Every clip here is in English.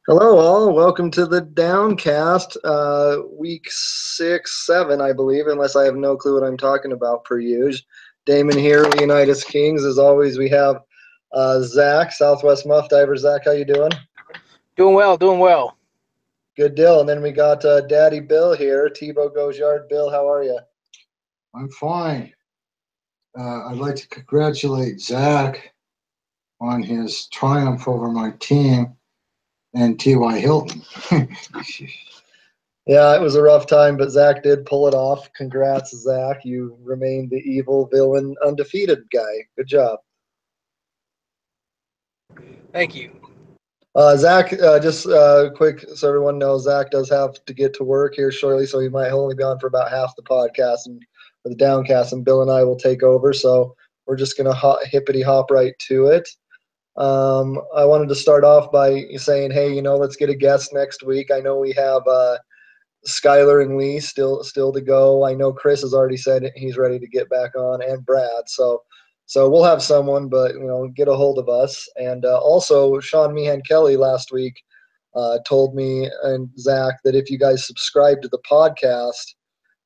Hello, all. Welcome to the Downcast, week 6, 7, I believe, unless I have no clue what I'm talking about per usual. Damon here, Leonidas Kings. As always, we have Zach, Southwest Muff Diver. Zach, how you doing? Doing well, doing well. Good deal. And then we got Daddy Bill here, Tebow Goes Yard. Bill, how are you? I'm fine. I'd like to congratulate Zach on his triumph over my team and T.Y. Hilton. Yeah, it was a rough time, but Zach did pull it off. Congrats, Zach. You remained the evil villain, undefeated guy. Good job. Thank you. Zach, just quick so everyone knows, Zach does have to get to work here shortly, so he might only be on for about half the podcast and for the downcast, and Bill and I will take over. So we're just gonna hippity hop right to it. I wanted to start off by saying, hey, let's get a guest next week. I know we have Skylar and Lee still to go. I know Chris has already said he's ready to get back on, and Brad. So we'll have someone, but get a hold of us. And also, Sean Meehan Kelly last week told me and Zach that if you guys subscribe to the podcast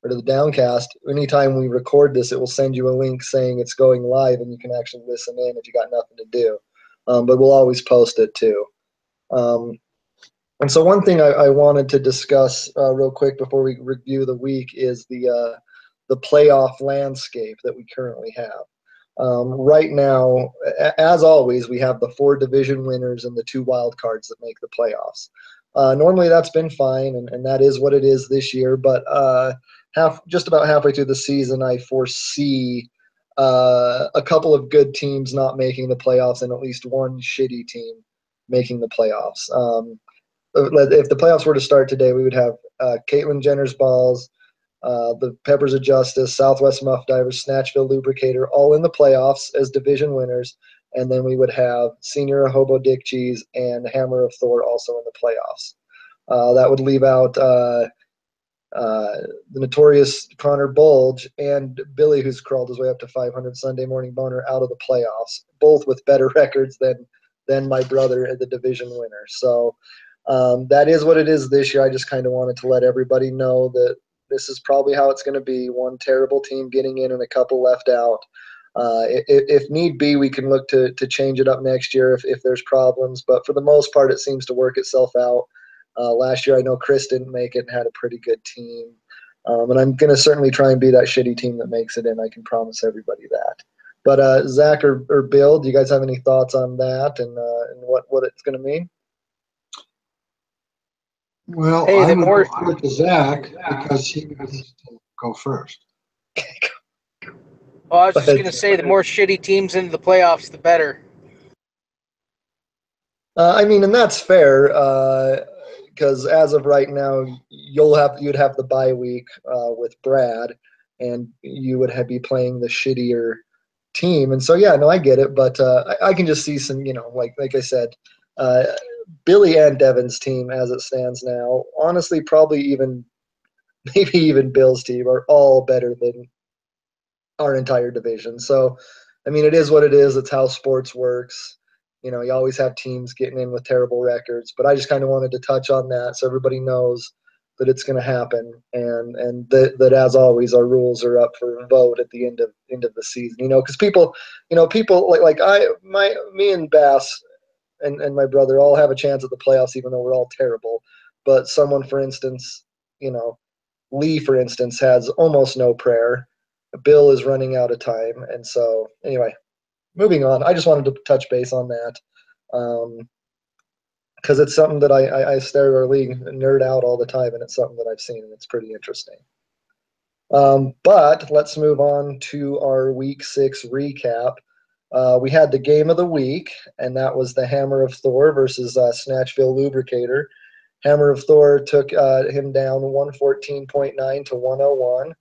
or to the Downcast, anytime we record this, it will send you a link saying it's going live, and you can actually listen in if you got nothing to do. But we'll always post it too. Um, and so one thing I wanted to discuss real quick before we review the week is the playoff landscape that we currently have. Right now, as always, we have the 4 division winners and the 2 wild cards that make the playoffs. Normally, that's been fine, and that is what it is this year. But just about halfway through the season, I foresee a couple of good teams not making the playoffs and at least one shitty team making the playoffs. If the playoffs were to start today, we would have Caitlyn Jenner's Balls, the Peppers of Justice, Southwest Muff Divers, Snatchville Lubricator, all in the playoffs as division winners. And then we would have Senior Hobo Dick Cheese and Hammer of Thor also in the playoffs. That would leave out the notorious Connor Bulge and Billy, who's crawled his way up to 500 Sunday Morning Boner, out of the playoffs, both with better records than my brother at the division winner. So that is what it is this year. I just kind of wanted to let everybody know that this is probably how it's going to be. One terrible team getting in and a couple left out. If need be, we can look to change it up next year if there's problems. But for the most part, it seems to work itself out. Last year, I know Chris didn't make it and had a pretty good team. And I'm going to certainly try and be that shitty team that makes it in. I can promise everybody that. But Zach or Bill, do you guys have any thoughts on that and what it's going to mean? Well, Hey, I the would more defer to Zach because he needs to go first. well, I was just But gonna say the more shitty teams into the playoffs, the better. I mean, and that's fair because as of right now, you'd have the bye week with Brad, and you would be playing the shittier team. And so, yeah, no, I get it, but I can just see some, like I said, uh, Billy and Devin's team as it stands now. Honestly, probably even maybe even Bill's team are all better than our entire division. So, I mean, it is what it is. It's how sports works. You always have teams getting in with terrible records, but I just kind of wanted to touch on that so everybody knows that it's going to happen, and that as always, our rules are up for vote at the end of the season. Because people me and Bass and my brother all have a chance at the playoffs, even though we're all terrible. But someone, for instance, Lee, for instance, has almost no prayer. Bill is running out of time. And so, anyway, moving on. I just wanted to touch base on that because it's something that I stare at our league nerd out all the time, and it's something that I've seen, and it's pretty interesting. But let's move on to our Week 6 recap. We had the game of the week, and that was the Hammer of Thor versus Snatchville Lubricator. Hammer of Thor took him down 114.9 to 101.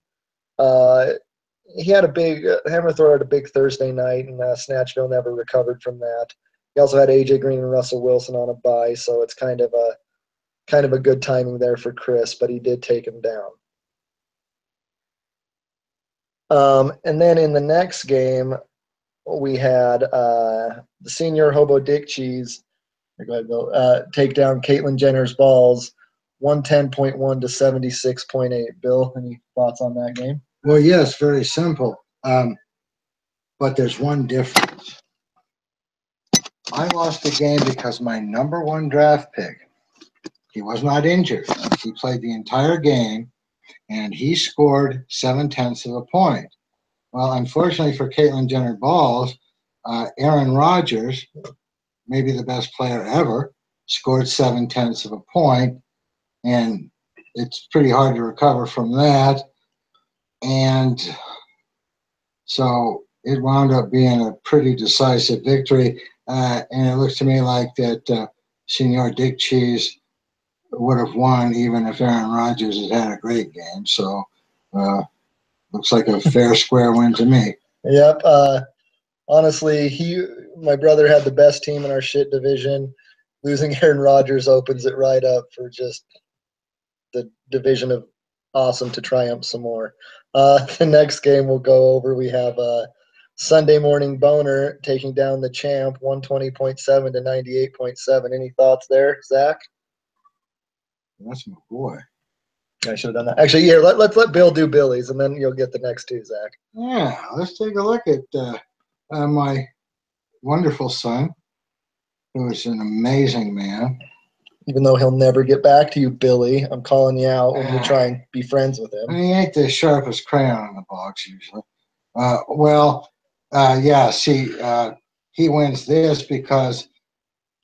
He had a big Hammer of Thor had a big Thursday night, and Snatchville never recovered from that. He also had AJ Green and Russell Wilson on a bye, so it's kind of a good timing there for Chris, but he did take him down. And then in the next game, we had the Senior Hobo Dick Cheese Go ahead, Bill. Take down Caitlyn Jenner's balls, 110.1 to 76.8. Bill, any thoughts on that game? Well, yes, very simple. But there's one difference. I lost the game because my number one draft pick, he was not injured. He played the entire game, and he scored 0.7 of a point. Well, unfortunately for Caitlyn Jenner balls, Aaron Rodgers, maybe the best player ever, scored 0.7 of a point, and it's pretty hard to recover from that. And so it wound up being a pretty decisive victory. And it looks to me like that Senor Dick Cheese would have won even if Aaron Rodgers had had a great game. So looks like a fair, square win to me. Yep. Honestly, my brother had the best team in our shit division. Losing Aaron Rodgers opens it right up for just the division of awesome to triumph some more. The next game we'll go over, we have Sunday Morning Boner taking down the champ, 120.7 to 98.7. Any thoughts there, Zach? That's my boy. I should have done that. Actually, yeah, let's let Bill do Billy's, and then you'll get the next two, Zach. Yeah, let's take a look at my wonderful son, who is an amazing man. Even though he'll never get back to you, Billy, I'm calling you out when you try and be friends with him. He ain't the sharpest crayon in the box usually. He wins this because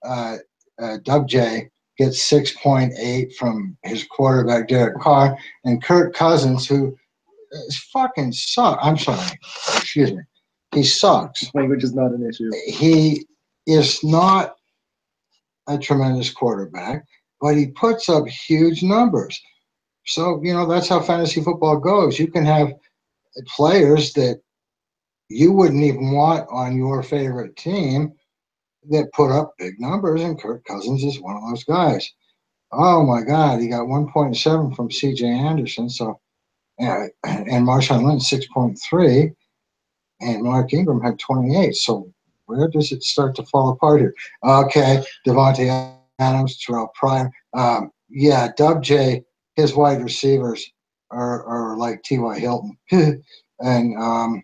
Dub J gets 6.8 from his quarterback, Derek Carr, and Kirk Cousins, who is fucking sucks. I'm sorry. Excuse me. He sucks. Language is not an issue. He is not a tremendous quarterback, but he puts up huge numbers. So, that's how fantasy football goes. You can have players that you wouldn't even want on your favorite team that put up big numbers, and Kirk Cousins is one of those guys. Oh, my God. He got 1.7 from C.J. Anderson. So, and Marshawn Lynch 6.3, and Mark Ingram had 28. So where does it start to fall apart here? Okay, Devontae Adams, Terrell Pryor. Dub J, his wide receivers are like T.Y. Hilton. And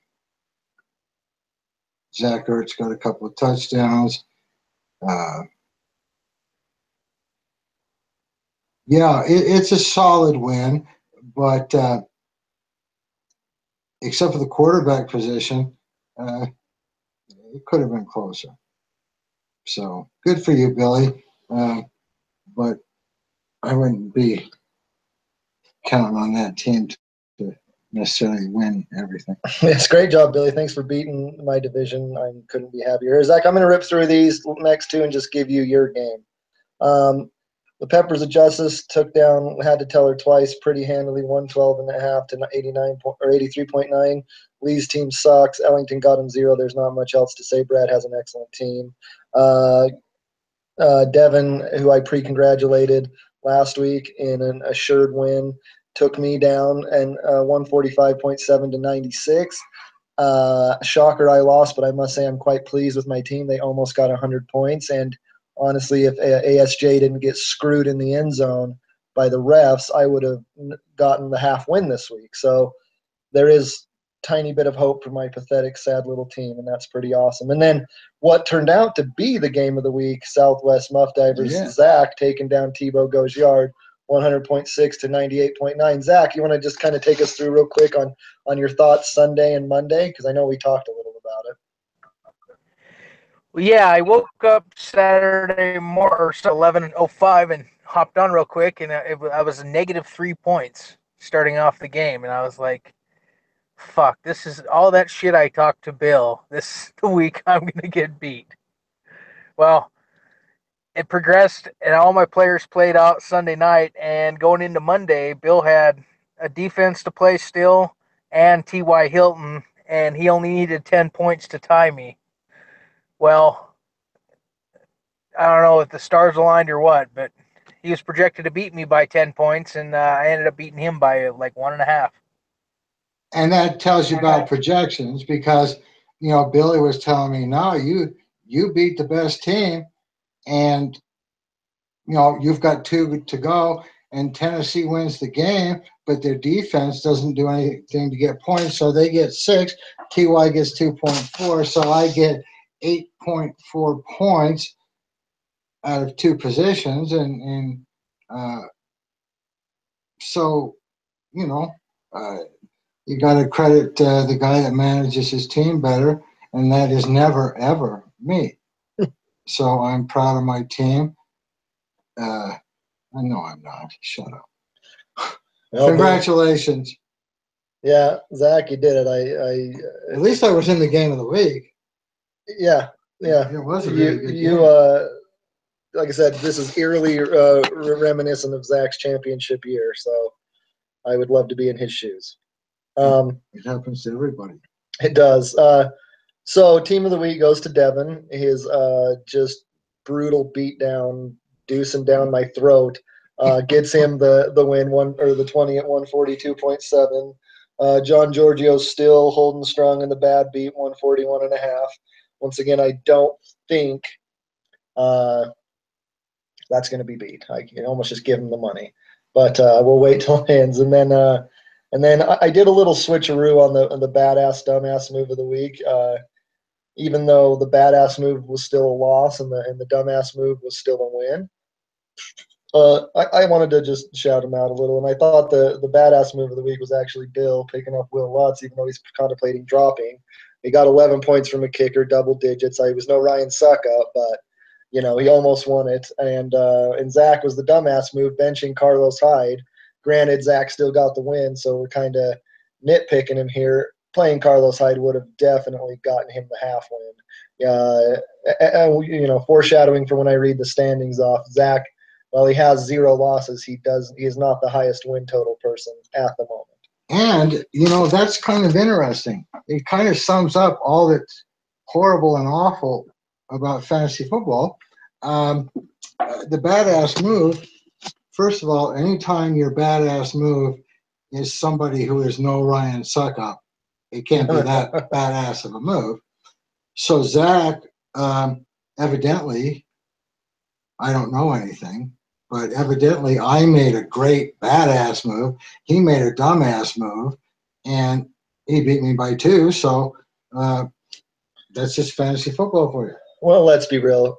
Zach Ertz got a couple of touchdowns. It's a solid win, but except for the quarterback position, it could have been closer. So good for you, Billy. But I wouldn't be counting on that team to necessarily win everything. It's a great job, Billy. Thanks for beating my division. I couldn't be happier. Zach, I'm going to rip through these next two and just give you your game. The Peppers of Justice had to tell her twice pretty handily, 112.5 to 83.9. Lee's team sucks. Ellington got him 0. There's not much else to say. Brad has an excellent team. Devin, who I pre-congratulated last week in an assured win, took me down and 145.7 to 96. Shocker, I lost, but I must say I'm quite pleased with my team. They almost got 100 points, and honestly, if ASJ didn't get screwed in the end zone by the refs, I would have gotten the half win this week. So there is a tiny bit of hope for my pathetic, sad little team, and that's pretty awesome. And then what turned out to be the game of the week, Southwest Muff Divers, Zach taking down Tebow Goes Yard, 100.6 to 98.9. Zach, you want to just kind of take us through real quick on your thoughts Sunday and Monday? Because I know we talked a little about it. Well, yeah, I woke up Saturday morning, or 11:05, and hopped on real quick, and I was negative 3 points starting off the game, and I was like, fuck, this is all that shit I talked to Bill. This is the week I'm going to get beat. Well, it progressed, and all my players played out Sunday night, and going into Monday, Bill had a defense to play still and T.Y. Hilton, and he only needed 10 points to tie me. Well, I don't know if the stars aligned or what, but he was projected to beat me by 10 points, and I ended up beating him by like 1.5. And that tells you about projections because, Billy was telling me, no, you beat the best team. And you've got 2 to go, and Tennessee wins the game, but their defense doesn't do anything to get points, so they get 6. TY gets 2.4, so I get 8.4 points out of 2 positions, and so you got to credit the guy that manages his team better, and that is never ever me. So I'm proud of my team. I know I'm not. Shut up. Well, congratulations. Yeah, Zach, you did it. At least I was in the game of the week. Yeah. It was a really good game. Like I said, this is eerily reminiscent of Zach's championship year, so I would love to be in his shoes. It happens to everybody. It does. So team of the week goes to Devin. His just brutal beatdown, deucing down my throat, gets him the win, the 20 at 142.7. John Giorgio's still holding strong in the bad beat, 141.5. Once again, I don't think that's going to be beat. I can almost just give him the money, but we'll wait till it ends. And then I did a little switcheroo on the badass dumbass move of the week. Even though the badass move was still a loss and the dumbass move was still a win, I wanted to just shout him out a little. And I thought the badass move of the week was actually Bill picking up Will Lutz, even though he's contemplating dropping. He got 11 points from a kicker, double digits. He was no Ryan Suckup, but he almost won it. And Zach was the dumbass move, benching Carlos Hyde. Granted, Zach still got the win, so we're kind of nitpicking him here. Playing Carlos Hyde would have definitely gotten him the half win. Foreshadowing for when I read the standings off, Zach, while he has 0 losses, he is not the highest win total person at the moment. And, that's kind of interesting. It kind of sums up all that's horrible and awful about fantasy football. The badass move, first of all, anytime your badass move is somebody who is no Ryan Suckup, it can't be that badass of a move. So Zach, evidently, I don't know anything, but evidently I made a great badass move. He made a dumbass move, and he beat me by 2. So that's just fantasy football for you. Well, let's be real.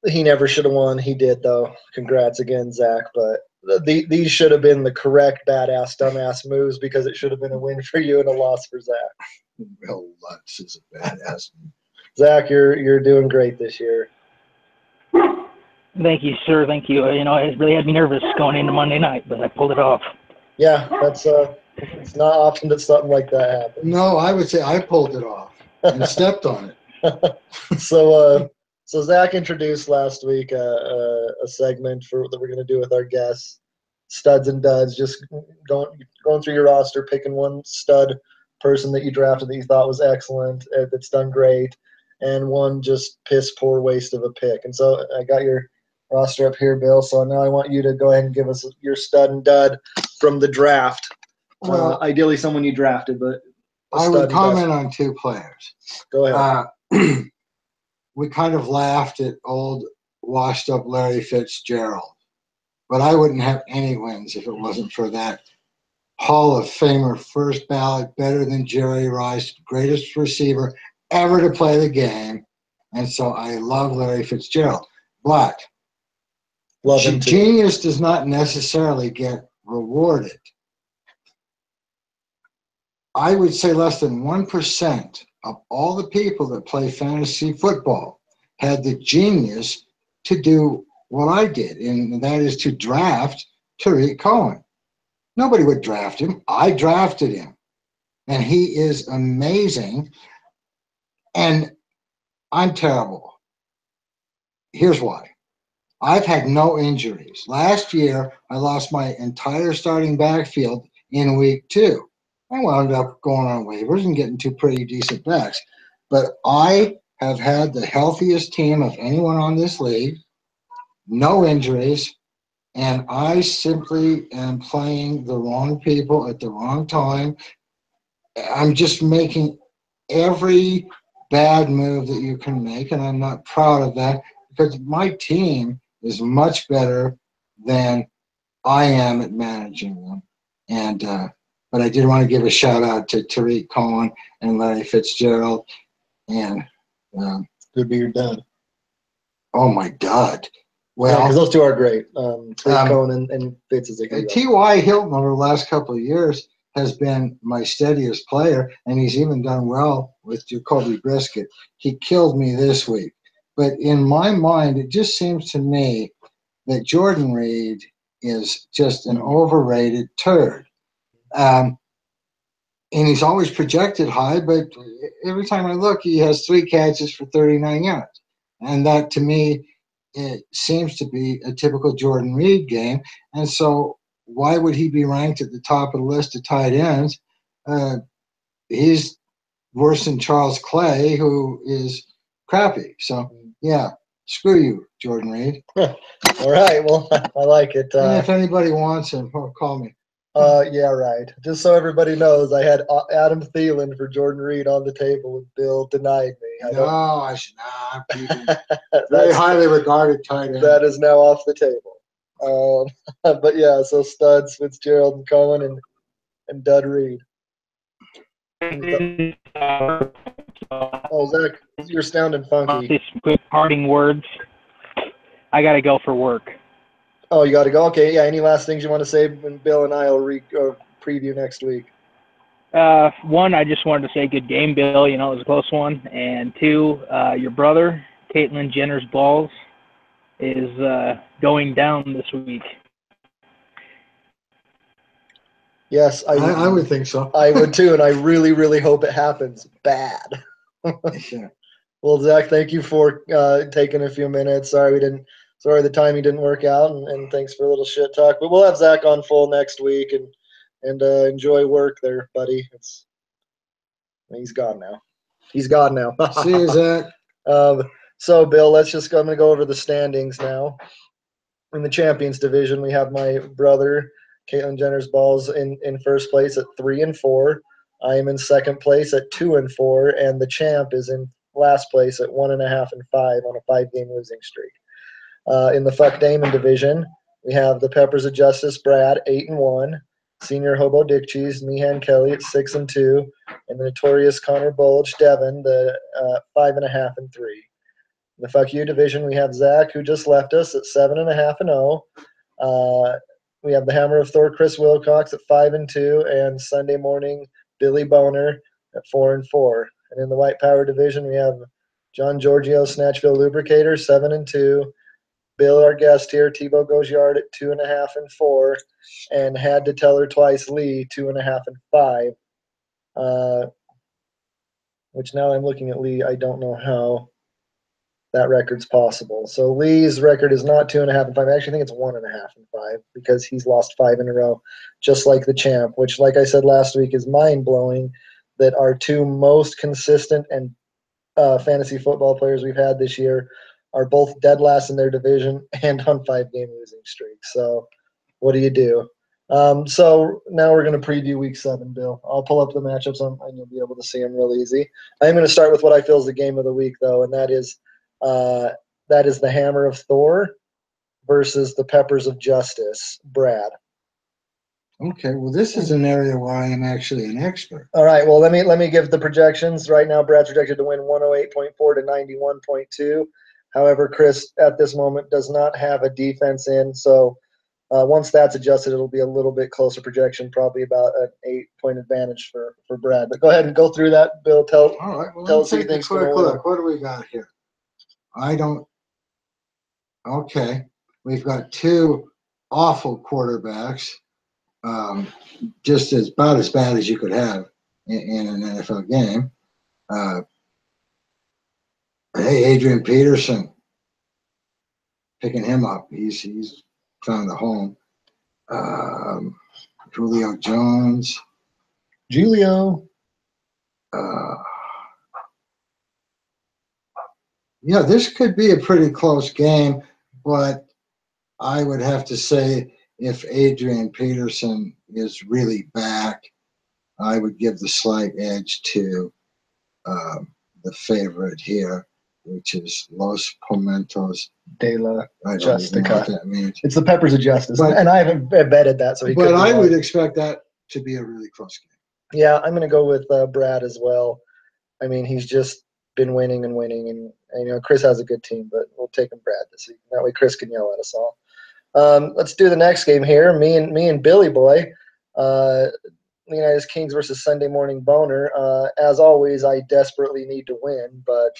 He never should have won. He did, though. Congrats again, Zach. But these should have been the correct badass, dumbass moves because it should have been a win for you and a loss for Zach. Will Lutz is a badass. Zach, you're doing great this year. Thank you, sir. Thank you. It really had me nervous going into Monday night, but I pulled it off. Yeah, that's it's not often that something like that happens. No, I would say I pulled it off and stepped on it. So Zach introduced last week a segment that we're going to do with our guests, studs and duds, just going through your roster, picking one stud person that you drafted that you thought was excellent, that's done great, and one just piss poor waste of a pick. And so I got your roster up here, Bill, so now I want you to go ahead and give us your stud and dud from the draft. Well, ideally someone you drafted, but I would comment on 2 players. Go ahead. We kind of laughed at old washed-up Larry Fitzgerald, but I wouldn't have any wins if it wasn't for that Hall of Famer, first ballot, better than Jerry Rice, greatest receiver ever to play the game. And so I love Larry Fitzgerald. But genius does not necessarily get rewarded. I would say less than 1% of all the people that play fantasy football had the genius to do what I did, and that is to draft Tariq Cohen. Nobody would draft him. I drafted him, and he is amazing, and I'm terrible. Here's why. I've had no injuries. Last year, I lost my entire starting backfield in week 2. I wound up going on waivers and getting 2 pretty decent backs. But I have had the healthiest team of anyone on this league, no injuries, and I simply am playing the wrong people at the wrong time. I'm just making every bad move that you can make, and I'm not proud of that because my team is much better than I am at managing them. And but I did want to give a shout out to Tariq Cohen and Larry Fitzgerald. And Could be your dad. oh my God! Well, because those two are great. Cohen and Fitz is a good T.Y. Hilton over the last couple of years has been my steadiest player, and he's even done well with Jacoby Brisket. He killed me this week. But in my mind, it just seems to me that Jordan Reed is just an overrated turd. And he's always projected high, but every time I look, he has 3 catches for 39 yards. And that, to me, it seems to be a typical Jordan Reed game. And so why would he be ranked at the top of the list of tight ends? He's worse than Charles Clay, who is crappy. So, yeah, screw you, Jordan Reed. All right, well, I like it. And if anybody wants him, call me. Yeah, right. Just so everybody knows, I had Adam Thielen for Jordan Reed on the table, and Bill denied me. I should not. Very highly regarded tight end. That is now off the table. But yeah, so studs, Fitzgerald and Cohen and Dud Reed. Oh, Zach, you're sounding funky. Just quick parting words. I got to go for work. Oh, you got to go? Okay, yeah. Any last things you want to say? And Bill and I will preview next week. One, I just wanted to say good game, Bill. You know, it was a close one. And 2, your brother, Caitlyn Jenner's balls, is going down this week. Yes, I would think so. I would too, and I really, really hope it happens bad. Yeah. Well, Zach, thank you for taking a few minutes. Sorry the timing didn't work out, and thanks for a little shit talk. But we'll have Zach on full next week, and enjoy work there, buddy. He's gone now. He's gone now. See you, Zach. So, Bill, I'm going to go over the standings now. In the Champions Division, we have my brother, Caitlyn Jenner's balls, in first place at 3-4. I am in second place at 2-4, and the champ is in last place at 1.5 and 5 on a 5-game losing streak. In the Fuck Damon division, we have the Peppers of Justice, Brad, 8-1, Senior Hobo Dick Cheese, Meehan Kelly at 6-2, and the notorious Connor Bulge, Devin, the 5.5 and 3. In the Fuck You division, we have Zach, who just left us, at 7.5 and 0. We have the Hammer of Thor, Chris Wilcox, at 5-2, and Sunday Morning Billy Boner at 4-4. And in the White Power division, we have John Giorgio, Snatchville Lubricator, 7-2. Bill, our guest here, Tebow Goes Yard at 2.5 and 4, and Had to Tell Her Twice, Lee, 2.5 and 5. Which now I'm looking at Lee, I don't know how that record's possible. So Lee's record is not 2.5 and 5. I actually think it's 1.5 and 5 because he's lost 5 in a row, just like the champ. Which, like I said last week, is mind blowing. That our 2 most consistent and fantasy football players we've had this year are both dead last in their division and on 5-game losing streaks. So what do you do? So now we're going to preview week 7, Bill. I'll pull up the matchups and you'll be able to see them real easy. I'm going to start with what I feel is the game of the week, though, and that is the Hammer of Thor versus the Peppers of Justice, Brad. Okay, well, this is an area where I am actually an expert. All right, well, let me give the projections. Right now, Brad's projected to win 108.4 to 91.2. However, Chris, at this moment, does not have a defense in. So once that's adjusted, it'll be a little bit closer projection, probably about an 8-point advantage for Brad. But go ahead and go through that, Bill. All right, well, tell let's us who you take a think's quick going to win. look. What do we got here? Okay, we've got 2 awful quarterbacks, just about as bad as you could have in an NFL game. Hey, Adrian Peterson, picking him up. He's found a home. Julio Jones. Julio. Yeah, this could be a pretty close game, but I would have to say if Adrian Peterson is really back, I would give the slight edge to the favorite here. which is Los Pimentos De La I don't even know what Justica. that means. It's the Peppers of Justice, But- and I haven't vetted that, so he could But be I wrong. would expect that to be a really close game. Yeah, I'm going to go with Brad as well. I mean, he's just been winning and winning, and you know Chris has a good team, but we'll take him Brad this week. That way, Chris can yell at us all. Let's do the next game here. Me and Billy Boy, United Kings versus Sunday Morning Boner. As always, I desperately need to win, but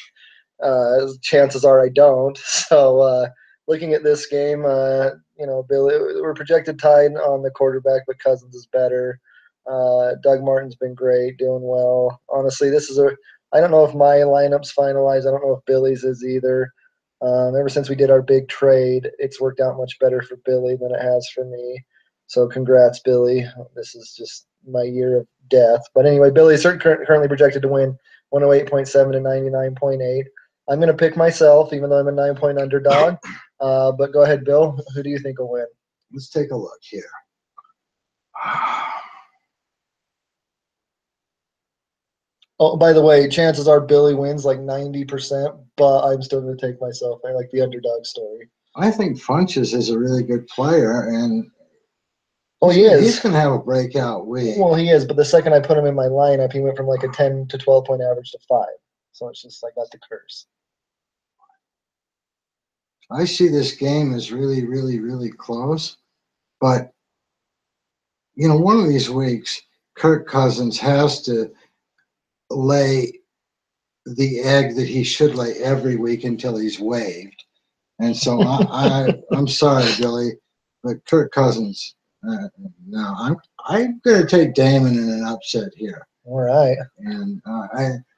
chances are I don't. So looking at this game, you know, Billy, we're projected tied on the quarterback, but Cousins is better. Doug Martin's been great, doing well. Honestly, I don't know if my lineup's finalized. I don't know if Billy's is either. Ever since we did our big trade, it's worked out much better for Billy than it has for me. So congrats, Billy. This is just my year of death. But anyway, Billy's currently projected to win 108.7 to 99.8. I'm going to pick myself, even though I'm a 9-point underdog. But go ahead, Bill. Who do you think will win? Let's take a look here. Oh, by the way, chances are Billy wins like 90%, but I'm still going to take myself. I like the underdog story. I think Funches is a really good player, and He he's is. going to have a breakout week. Well, he is, but the second I put him in my lineup, he went from like a 10 to 12-point average to 5. So it's just like that's the curse. I see this game as really, really, really close, but you know, one of these weeks, Kirk Cousins has to lay the egg that he should lay every week until he's waived. And so I'm sorry, Billy, but Kirk Cousins. No, I'm going to take Damon in an upset here. All right. And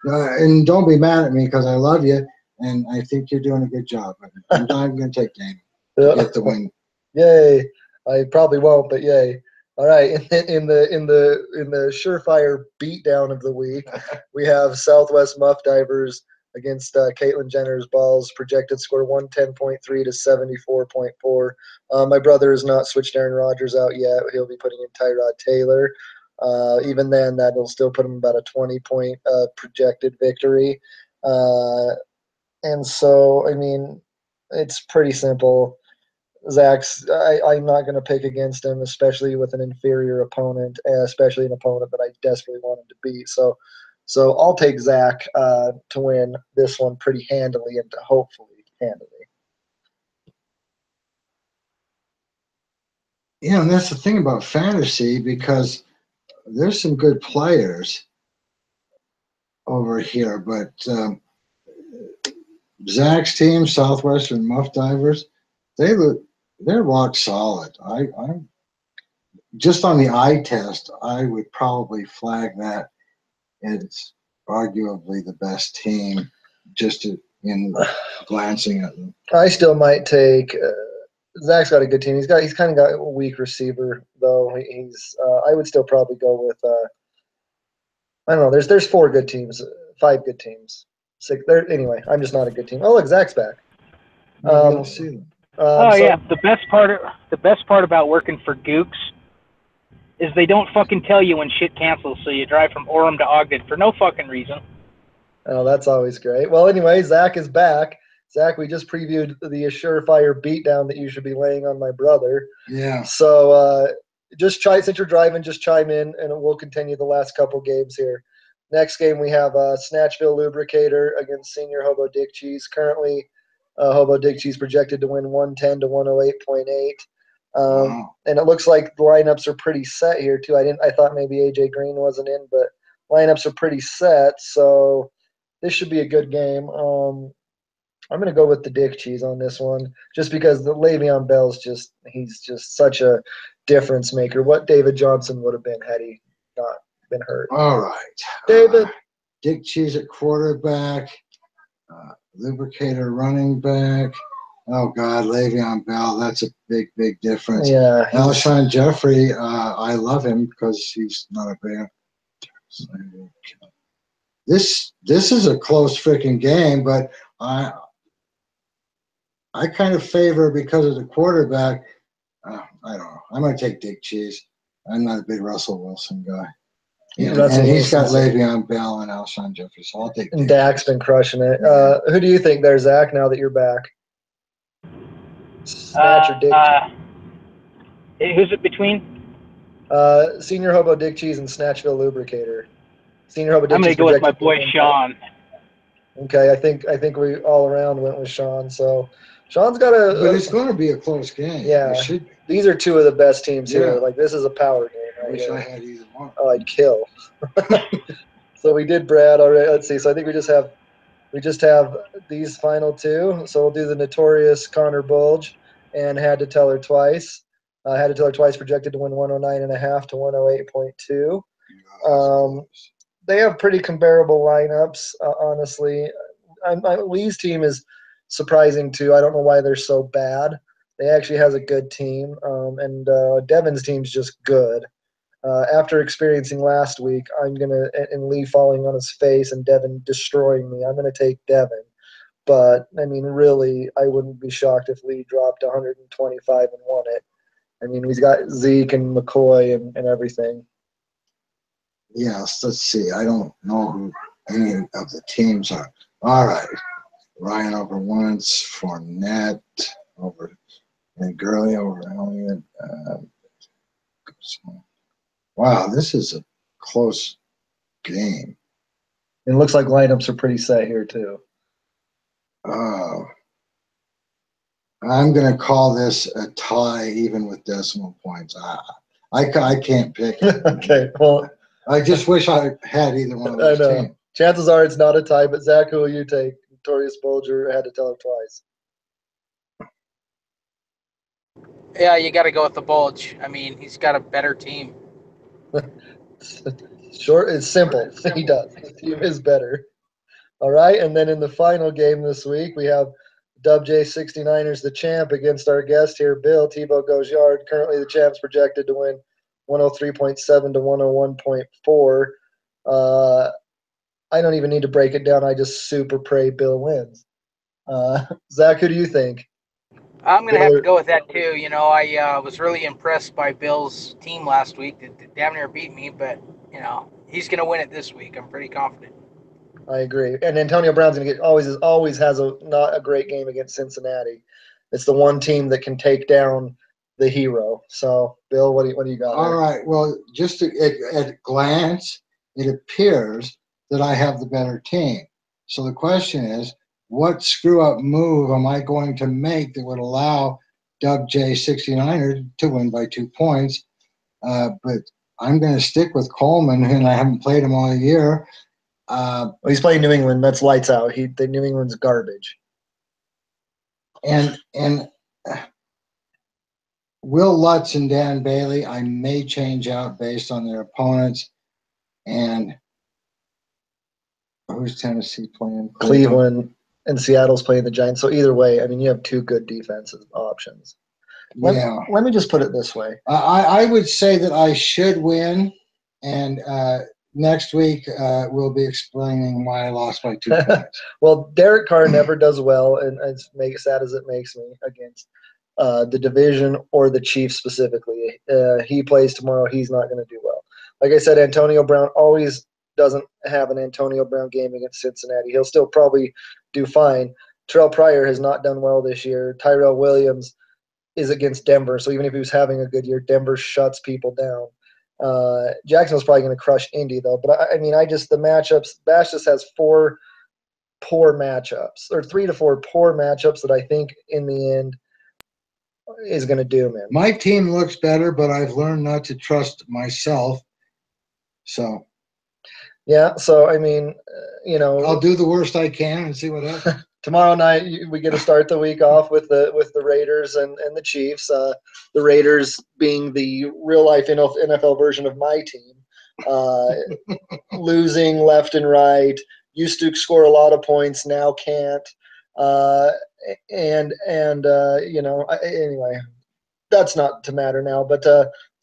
and don't be mad at me because I love you and I think you're doing a good job. But I'm going to take Damon to get the win. Yay! I probably won't, but yay! All right, in the surefire beatdown of the week, we have Southwest Muff Divers against Caitlyn Jenner's Balls. Projected score 110.3 to 74.4. My brother has not switched Aaron Rodgers out yet. He'll be putting in Tyrod Taylor. Even then, that will still put him about a 20-point projected victory. And so, I mean, it's pretty simple. I'm not going to pick against him, especially with an inferior opponent, especially an opponent that I desperately want him to beat. So I'll take Zach to win this one pretty handily and to hopefully handily. Yeah, and that's the thing about fantasy because there's some good players over here, but Zach's team, Southwestern Muff Divers, they're rock solid. I'm just on the eye test, I would probably flag that as arguably the best team just in glancing at them. I still might take Zach's got a good team. He's kind of got a weak receiver though. I would still probably go with I don't know. There's 4 good teams, 5 good teams. 6 there anyway. I'm just not a good team. Oh look, Zach's back. I don't see them. Yeah, the best part about working for Gooks is they don't fucking tell you when shit cancels, so you drive from Orem to Ogden for no fucking reason. Oh, that's always great. Well, anyway, Zach is back. Zach, we just previewed the surefire beatdown that you should be laying on my brother. Yeah. So since you're driving, just chime in, and we'll continue the last couple games here. Next game, we have Snatchville Lubricator against Senior Hobo Dick Cheese. Currently, Hobo Dick Cheese projected to win 110 to 108.8. Wow. And it looks like the lineups are pretty set here too. I thought maybe AJ Green wasn't in, but lineups are pretty set, so this should be a good game. I'm going to go with the Dick Cheese on this one, just because the Le'Veon Bell's he's just such a difference maker. What David Johnson would have been had he not been hurt. All right. David. Dick Cheese at quarterback. Lubricator running back. Oh, God, Le'Veon Bell. That's a big, big difference. Yeah. Alshon Jeffrey, I love him because he's not a bear. This is a close freaking game, but I kind of favor because of the quarterback. I don't know. I'm going to take Dick Cheese. I'm not a big Russell Wilson guy. Yeah, Russell and he's got Wilson's- Le'Veon Bell and Alshon Jeffrey, so I'll take And Dak. Dak's been crushing it. Yeah. Who do you think there, Zach, now that you're back? Snatch or Dick? Who's it between? Senior Hobo Dick Cheese and Snatchville Lubricator. Senior Hobo Dick I'm going Cheese to go with my projected boy to win. Sean. Okay, I think we all around went with Sean. So Sean's got But a it's going to be a close game. Yeah. It should be. these are two of the best teams here. Yeah. Like, this is a power game I right wish I here. had either one. Oh, I'd kill. So we did Brad already. Let's see. So I think we just have these final two. So we'll do the notorious Connor Bulge and Had to Tell Her Twice. Had to Tell Her Twice projected to win 109.5 to 108.2. They have pretty comparable lineups, honestly. Lee's team is surprising too. I don't know why they're so bad. They actually has a good team, and Devin's team's just good. After experiencing last week, and Lee falling on his face and Devin destroying me, I'm gonna take Devin. But I mean, really, I wouldn't be shocked if Lee dropped 125 and won it. I mean, he's got Zeke and McCoy and everything. Yes, let's see. I don't know who any of the teams are. All right. Ryan over Wentz, Fournette over, and Gurley over Elliott. Wow, this is a close game. It looks like lineups are pretty set here too. I'm going to call this a tie, even with decimal points. I can't pick it. Okay, well, I just wish I had either one of I those know. teams. Chances are it's not a tie, but Zach, who will you take? Notorious Bulger Had to Tell Her Twice. Yeah, you got to go with the Bulge. I mean, he's got a better team. Short, it's simple. He does. His team is better. All right, and then in the final game this week, we have Dub J 69ers, the champ, against our guest here, Bill Tebow Goes Yard. Currently, the champ's projected to win 103.7 to 101.4. I don't even need to break it down. I just super pray Bill wins. Zach, who do you think? I'm going to have to go with that too. You know, I was really impressed by Bill's team last week. They damn near beat me, but, you know, he's going to win it this week. I'm pretty confident. I agree. And Antonio Brown's going to always has not a great game against Cincinnati. It's the one team that can take down the hero. So, Bill, what do you got? All right. Well, just at glance, it appears that I have the better team. So the question is, what screw-up move am I going to make that would allow Dub J 69er to win by 2 points? But I'm going to stick with Coleman, and I haven't played him all year. Well, he's playing New England. That's lights out. The New England's garbage. And Will Lutz and Dan Bailey, I may change out based on their opponents. And who's Tennessee playing? Cleveland and Seattle's playing the Giants. So either way, I mean, you have two good defensive options. Let me just put it this way. I would say that I should win, and next week we'll be explaining why I lost by 2 points. Well, Derek Carr never does well, and as sad as it makes me, against the division or the Chiefs specifically. He plays tomorrow. He's not going to do well. Like I said, Antonio Brown always doesn't have an Antonio Brown game against Cincinnati. He'll still probably do fine. Terrell Pryor has not done well this year. Tyrell Williams is against Denver, so even if he was having a good year, Denver shuts people down. Jacksonville's probably going to crush Indy, though. But, the matchups, Bash just has 4 poor matchups, or 3 to 4 poor matchups that I think in the end is going to doom him. My team looks better, but I've learned not to trust myself. So yeah, so I mean, I'll do the worst I can and see what happens. Tomorrow night we get to start the week off with the Raiders and the Chiefs. The Raiders being the real life NFL version of my team, losing left and right. Used to score a lot of points, now can't. Anyway, that's not to matter now. But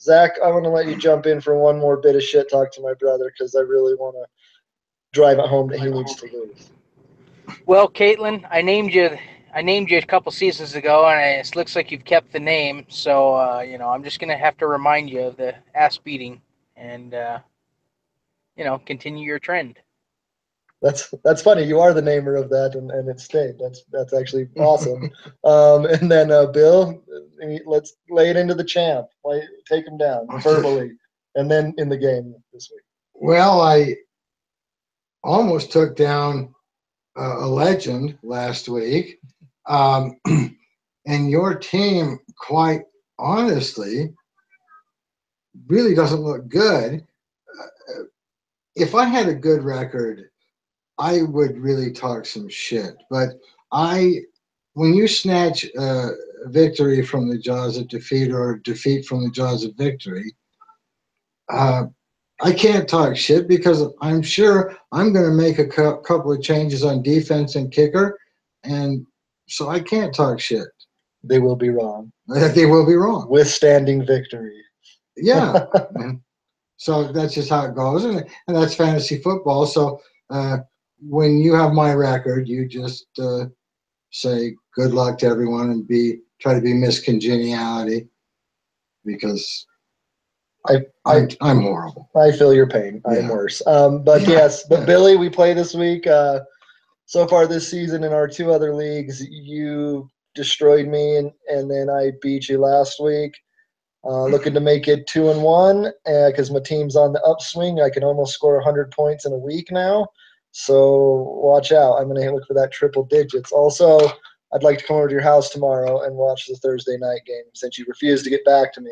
Zach, I want to let you jump in for one more bit of shit talk to my brother, because I really want to drive it home that he needs to lose. Well, Caitlin, I named you a couple seasons ago, and it looks like you've kept the name. So I'm just gonna have to remind you of the ass beating, and continue your trend. That's funny. You are the namer of that, and it stayed. That's actually awesome. And then Bill, let's lay it into the champ. Take him down verbally, and then in the game this week. Well, I almost took down a legend last week, and your team, quite honestly, really doesn't look good. If I had a good record, I would really talk some shit. But when you snatch victory from the jaws of defeat or defeat from the jaws of victory, I can't talk shit because I'm sure I'm going to make a couple of changes on defense and kicker, and so I can't talk shit. They will be wrong. They will be wrong. Withstanding victory. Yeah. So that's just how it goes, and that's fantasy football. So when you have my record, you just say good luck to everyone and try to be Miss Congeniality, because I'm horrible. I feel your pain. Yeah. I'm worse. But yes, but Billy, we play this week. So far this season in our 2 other leagues, you destroyed me, and then I beat you last week. Looking to make it 2-1 because my team's on the upswing. I can almost score 100 points in a week now. So watch out. I'm going to look for that triple digits. Also, I'd like to come over to your house tomorrow and watch the Thursday night game. Since you refuse to get back to me,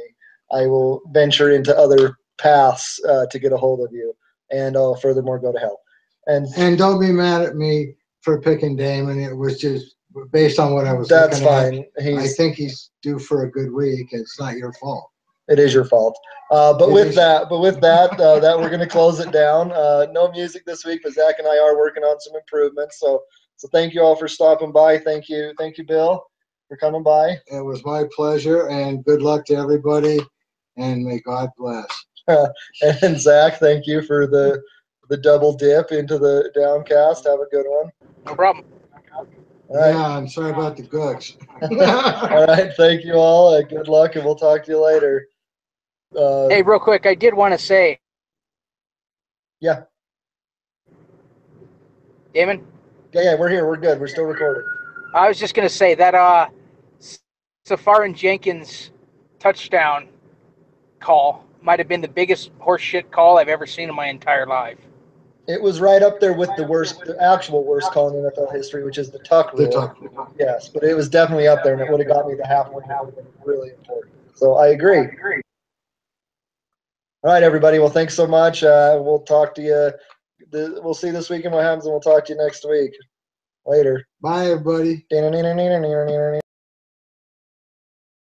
I will venture into other paths to get a hold of you, and I'll furthermore go to hell. And don't be mad at me for picking Damon. It was just based on what I was that's looking fine. at. I think he's due for a good week. It's not your fault. It is your fault. But with that, that we're going to close it down. No music this week, but Zach and I are working on some improvements. So thank you all for stopping by. Thank you, Bill, for coming by. It was my pleasure, and good luck to everybody, and may God bless. And Zach, thank you for the double dip into the Downcast. Have a good one. No problem. All right. Yeah, I'm sorry about the gooks. All right, thank you all. Good luck, and we'll talk to you later. Hey, real quick, I did want to say. Yeah. Damon? Yeah, we're here. We're good. We're still recording. I was just going to say that Safarin Jenkins touchdown call might have been the biggest horseshit call I've ever seen in my entire life. It was right up there with the actual worst call in NFL history, which is the tuck rule. The tuck rule. Yes, but it was definitely up there, and it would have got me the half win. That would have been really important. So I agree. All right, everybody. Well, thanks so much. We'll talk to you. We'll see this weekend what happens, and we'll talk to you next week. Later. Bye, everybody.